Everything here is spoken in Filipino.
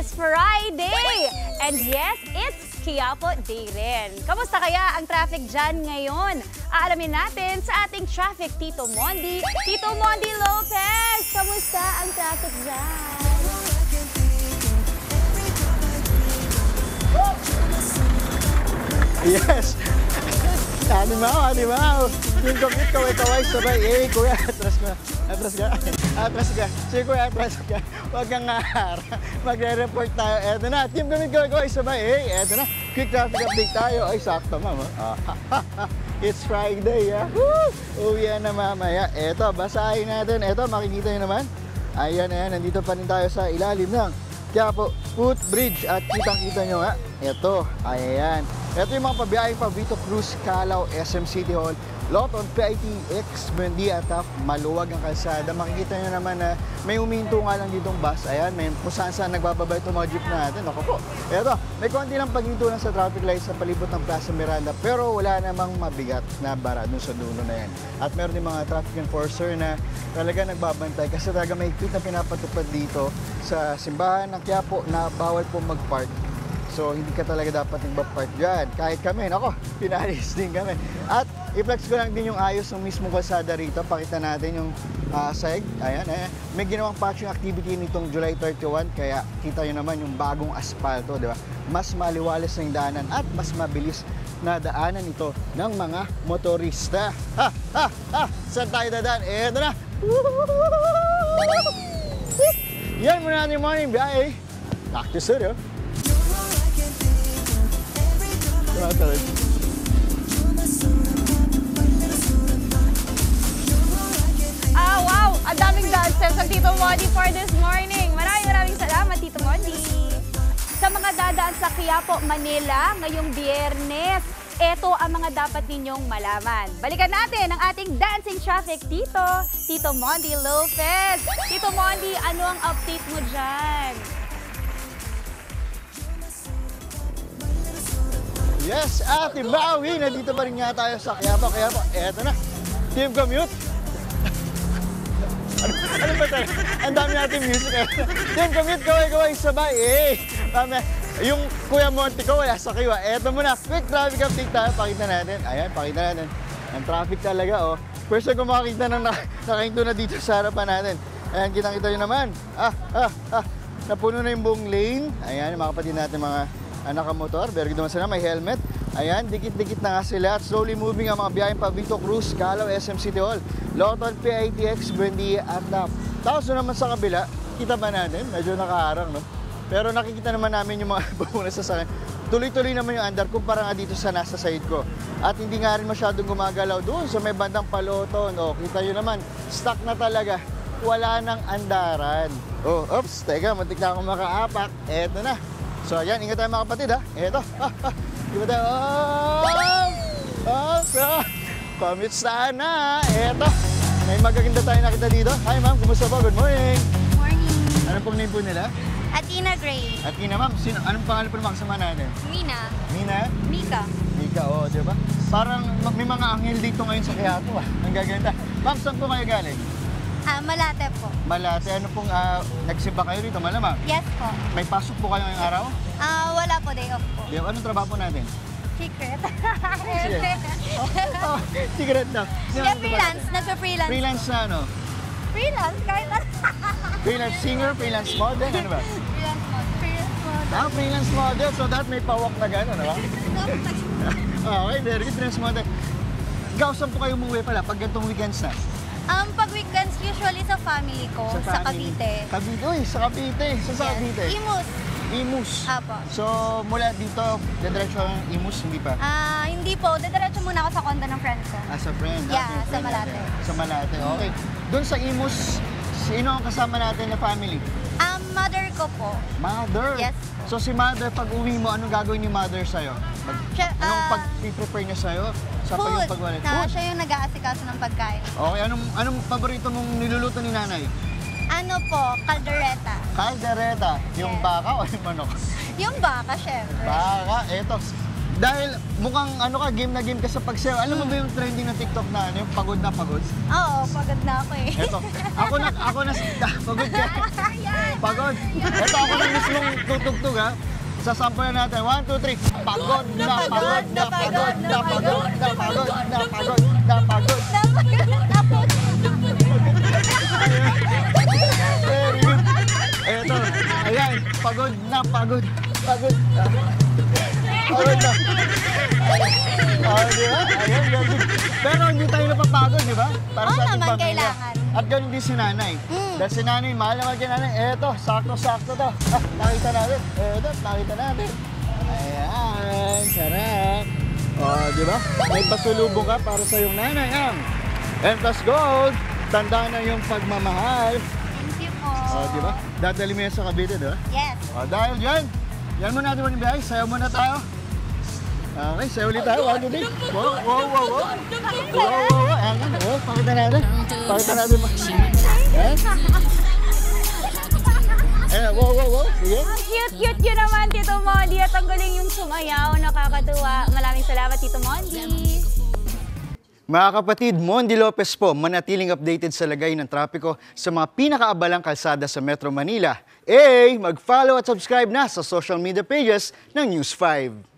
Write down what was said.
It's Friday! And yes, it's Quiapo Day rin. Kamusta kaya ang traffic dyan ngayon? Aalamin natin sa ating traffic Tito Mondi. Tito Mondi Lopez, kamusta ang traffic dyan? Yes! Animao! Yung commute kaway-kaway sabay, kuya, atras ka. Sige kuya, atras ka. Huwag kang aharap. Magre-report tayo. Eto na, team commute kaway-kaway sabay, eto na. Quick traffic update tayo. Ay, sakto ma'am. It's Friday, ha? Uwi na mamaya. Eto, basahin natin. Eto, makikita nyo naman. Ayan, nandito pa rin tayo sa ilalim ng Quiapo Footbridge. At kitang-kita nyo nga. Eto, ayan. Ito yung mga pabiyahing pa Vito Cruz, Calao, SM City Hall, Loton, PITX, Buendia, Taft, maluwag ang kalsada. Makikita nyo naman na may huminto nga lang ditong bus. Ayan, may kung saan nagbababa itong mga jeep natin. Ako po. Ito, may konti lang paghinto lang sa traffic lights sa palibot ng Plaza Miranda, pero wala namang mabigat na bara dun sa dulo na yan. At meron din mga traffic enforcer na talaga nagbabantay kasi talaga may higpit na pinapatupad dito sa simbahan ng Quiapo na bawal po mag-park. So, hindi ka talaga dapat nagpa-park dyan. Kahit kami, nako, pinalis din kami. At i-flex ko lang din yung ayos ng mismong kalsada rito. Pakita natin yung sahig. Ayan. May ginawang patching activity nitong July 31. Kaya kita nyo naman yung bagong asfalto, di ba? Mas maliwalas na yung daanan at mas mabilis na daanan ito ng mga motorista. Saan tayo dadaan? Eto na! Yan muna natin yung morning biyahe. Back to studio. Wow! Ang daming dancers ang Tito Mondi for this morning. Maraming salamat, Tito Mondi. Sa mga dadaan sa Quiapo, Manila, ngayong Biyernes, ito ang mga dapat ninyong malaman. Balikan natin ang ating dancing traffic, Tito Mondi Lopez. Tito Mondi, ano ang update mo dyan? Yes, Ate Maui! Nandito pa rin nga tayo sa Quiapo. Eto na, team commute. Ano ba tayo? Ang dami natin music. Team commute, kaway-kaway sabay. Yung Kuya Monty ko, wala sa kiwa. Eto muna, quick traffic update tayo. Pakita natin. Ayan, pakita natin. Ang traffic talaga, oh. First time ko makakita ng nakahinto na dito sa harapan natin. Ayan, kitang-kita nyo naman. Napuno na yung buong lane. Ayan, yung mga kapatid natin, mga nakamotor, pero naman sila, may helmet. Ayan, dikit-dikit na nga sila at slowly moving ang mga biyaheng pa Vito Cruz, Calao, SM City Hall, Loton, PITX, Buendia at Taft. Tapos naman sa kabila, kita ba natin? Medyo nakaharang, no? Pero nakikita naman namin yung mga bumuna sa sakin. Tuloy-tuloy naman yung andar kumpara nga dito sa nasa side ko. At hindi nga rin masyadong gumagalaw doon sa may bandang Paloton. O, kita nyo naman, stuck na talaga. Wala nang andaran. Oh, oops, teka, muntik na akong makaapak. Eto na. So, ayan, ingat tayo mga kapatid, ha? Eto. Ingat tayo. Commute sana. Eto. May magaganda tayo nakita dito. Hi, ma'am. Kumusta po? Good morning. Morning. Ano pong name po nila? Athena Gray. Athena, ma'am. Anong pangalan po ng mga kasama natin? Mina. Mina? Mika. Mika, oh, di ba? Parang may mga anghel dito ngayon sa Quiapo, ah. Ang gaganda. Ma'am, saan po kayo galing? Malate po. Malate. Ano pong nagsimba kayo dito? Malamang? Yes po. May pasok po kayo ngayong araw? Wala po, day off po. Di ba? Anong trabaho po natin? Secret. Sige. Secret na. Kaya freelance. Nagpa-freelance. Freelance na ano? Freelance? Kahit na. Freelance singer, freelance model, ano ba? Freelance mode. Freelance mode. Freelance model. So that may pawak na gano'n, ano ba? Okay, very good. Freelance model. Ikaw, saan po kayo umuwi pala pag gantong weekends na? Pag weekends, usually sa family ko, sa Cavite. Cavite? Uy, sa Cavite. Sa Cavite? Imus. Imus. Apo. So, mula dito, diretso ang Imus, hindi pa? Hindi po. Didiretso muna ako sa condo ng friend ko. Sa friend? Yeah, yung sa friend Malate. natin. Sa Malate, okay. Doon sa Imus, sino ang kasama natin na family? Mother ko po. Mother? Yes. So, si Mother, pag uwi mo, anong gagawin ni Mother sa'yo? Anong pag-prepare niya sa'yo? Sa Food. Pagwalit? Siya yung nag-aasikaso ng pagkain. Okay, anong paborito mong niluluto ni nanay? Ano po? Caldereta. Caldereta. Yung Yes. baka o yung manok? Yung baka, syempre. Baka, eto. Dahil mukhang ano ka, game na game ka sa pagsayaw. Alam mo ba yung trending ng TikTok na ano, yung pagod na pagod? Oo, pagod na ako eh. Eto, ako na, pagod ka. Pagod. Eto, ako na mismong tutugtog ha. Sasample na natin. 1, 2, 3. Pagod na pagod na pagod na pagod na pagod na pagod na pagod. Very good. Eto, ayan. Pagod na pagod. Pagod na. Pagod na. Di ba? Ayan, very good. Pero hindi tayo napapagod, di ba? Para Oo sa ating naman, pamilya. kailangan. At ganun din si nanay. Dahil si nanay, mahal naman kay nanay. Eto, sakto-sakto to. Nakita natin. Eto, nakita natin. Ayan, sarap. Di ba? May pasulubong ka para sa iyong nanay. Entas Gold, tanda na yung pagmamahal. Thank you po. Di ba? Dadali mo yan sa Cavite, di ba? Yes. Dahil dyan, yan muna natin muna biyahe. Sayaw muna tayo. Okay, sayaw ulit tayo. 1, 2, 3. Wow, wow, wow, wow. Wow, wow, wow. Ayan, oh, pakita natin. Pakita natin. Ayan. Ayan, wow, wow, wow. Sige. Ang cute yun naman, Tito Mondi. At ang galing yung sumayaw. Nakakatuwa. Maraming salamat, Tito Mondi. Mga kapatid, Mondi Lopez po, manatiling updated sa lagay ng trapiko sa mga pinakaabalang kalsada sa Metro Manila. Mag-follow at subscribe na sa social media pages ng News 5.